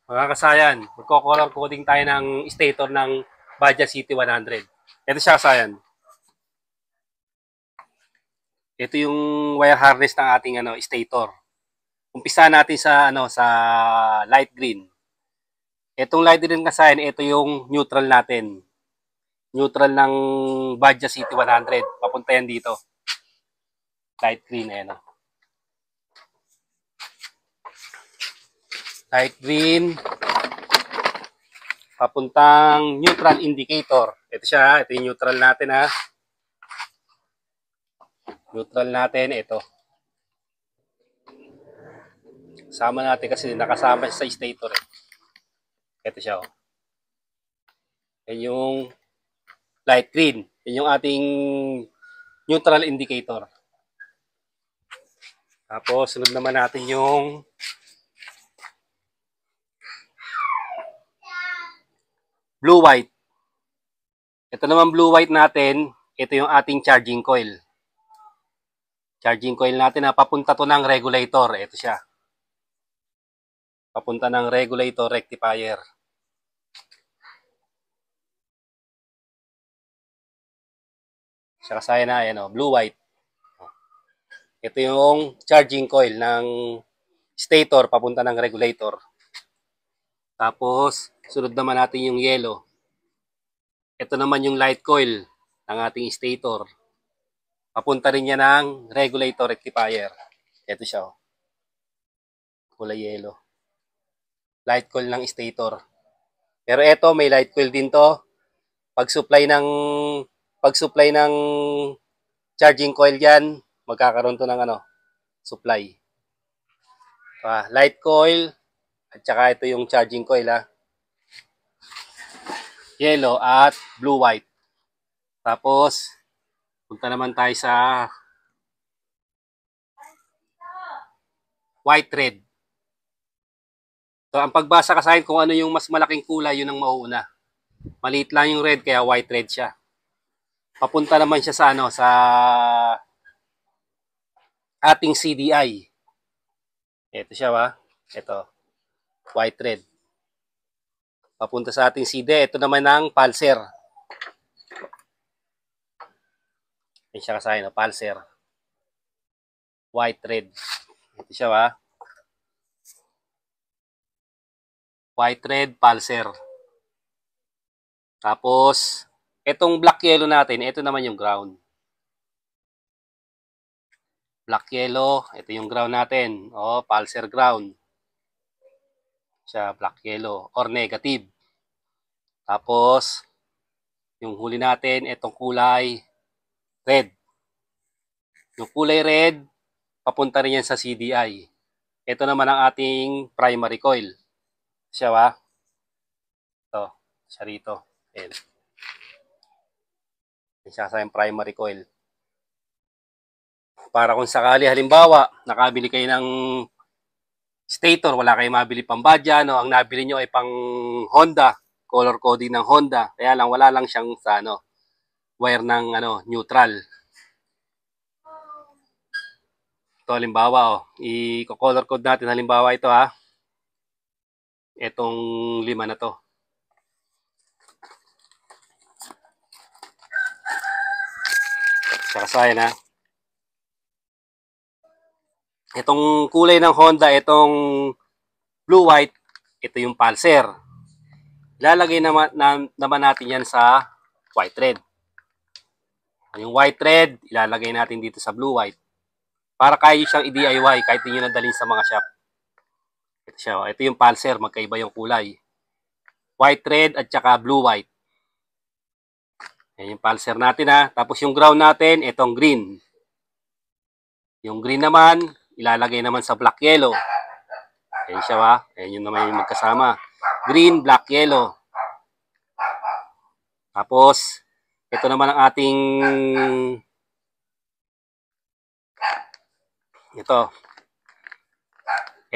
Mga kasayan, magko-color coding tayo ng stator ng Baja City 100. Ito siya kasayan. Ito yung wire harness ng ating stator. Umpisa natin sa sa light green. Itong light green kasayan, ito yung neutral natin. Neutral ng Baja City 100. Papunta yan dito. Light green, ayan o. Light green, papuntang neutral indicator. Ito siya, ito yung neutral natin ha. Neutral natin, ito. Sama natin kasi nakasama siya sa stator eh. Ito siya oh. Yan yung light green. Yan yung ating neutral indicator. Tapos, sunod naman natin yung blue-white. Ito naman blue-white natin, ito yung ating charging coil. Charging coil natin na papunta to ng regulator. Ito siya. Papunta ng regulator rectifier. Siya kasaya na, ayan o, blue-white. Ito yung charging coil ng stator papunta ng regulator. Tapos, sunod naman natin yung yellow. Ito naman yung light coil ng ating stator. Papunta rin niya ng regulator rectifier. Ito siya. Oh. Kulay yellow. Light coil ng stator. Pero ito, may light coil din to. Pag-supply ng charging coil diyan, magkakaroon to ng supply. Light coil at saka ito yung charging coil ha. Yellow at blue white. Tapos punta naman tayo sa white red. So ang pagbasa kasi kung ano yung mas malaking kulay, yun ang mauuna. Maliit lang yung red kaya white red siya. Papunta naman siya sa sa ating CDI. Ito siya ba? Ito. White red. Papunta sa ating CDI. Ito naman ang pulser. Yan siya kasi pulser. White red. Ito siya ba? White red pulser. Tapos itong black yellow natin, ito naman yung ground. Black yellow, ito yung ground natin. O, pulser ground. Siya, black yellow or negative. Tapos, yung huli natin, itong kulay red. Yung kulay red, papunta rin yan sa CDI. Ito naman ang ating primary coil. Siya ba? Ito, siya rito. Ayan. Siya sa yung primary coil. Para kung sakali halimbawa, nakabili kayo ng stator, wala kayong mabili pang Baja, no? Ang nabili nyo ay pang Honda, color coding ng Honda. Kaya lang, wala lang siyang sa wire ng neutral. Ito halimbawa, oh, i-color code natin halimbawa ito ha. Itong 5 na to. Sakasayan ha. Itong kulay ng Honda, itong blue-white, ito yung pulser. Ilalagay naman natin yan sa white red. Yung white red, ilalagay natin dito sa blue-white. Para kaya siyang i-DIY kahit hindi nyo nadalhin sa mga shop. Ito siya. Ito yung pulser, magkaiba yung kulay. White red at saka blue-white. Yan yung pulser natin ha. Tapos yung ground natin, itong green. Yung green naman, ilalagay naman sa black yellow. Ayan siya ba? Ayan yun naman yung magkasama. Green, black, yellow. Tapos, ito naman ang ating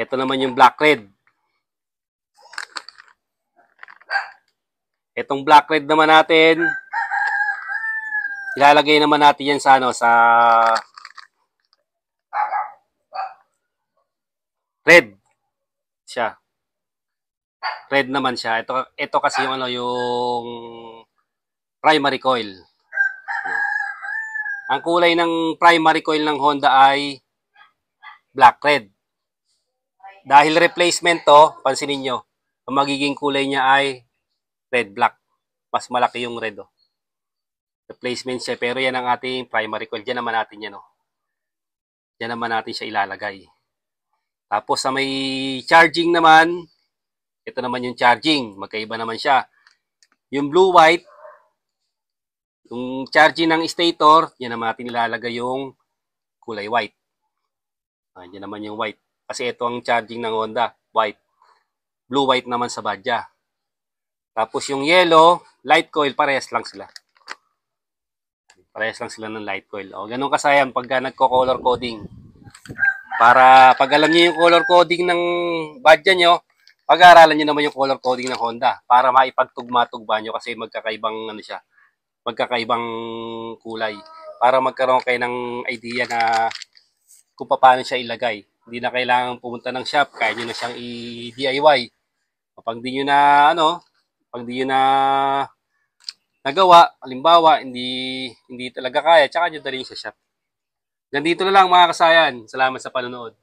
ito naman yung black red. Itong black red naman natin, ilalagay naman natin yan sa sa red. Siya. Red naman siya. Ito kasi yung yung primary coil. Ang kulay ng primary coil ng Honda ay black red. Dahil replacement to, pansinin nyo, ang magiging kulay niya ay red black. Mas malaki yung red. Replacement siya, pero yan ang ating primary coil. Diyan naman natin yan. Diyan naman natin siya ilalagay. Tapos sa may charging naman, ito naman yung charging. Magkaiba naman siya. Yung blue-white, yung charging ng stator, yan naman natin ilalagay yung kulay white. Yan naman yung white. Kasi ito ang charging ng Honda, white. Blue-white naman sa badya. Tapos yung yellow, light coil, parehas lang sila. Parehas lang sila ng light coil. O, ganun kasayan pagka nagko-color coding. Para pag alam niyo yung color coding ng badya nyo, pag-aaralan niyo naman yung color coding ng Honda para maipagtugma-tugma nyo kasi magkakaibang ano siya, magkakaibang kulay. Para magkaroon kayo ng idea na kung paano siya ilagay. Hindi na kailangan pumunta ng shop, kaya nyo na siyang i-DIY. Pag di nyo na pag di nyo na nagawa, halimbawa, hindi talaga kaya, tsaka nyo dalhin sa shop. Ganito na lang mga kasayan. Salamat sa panonood.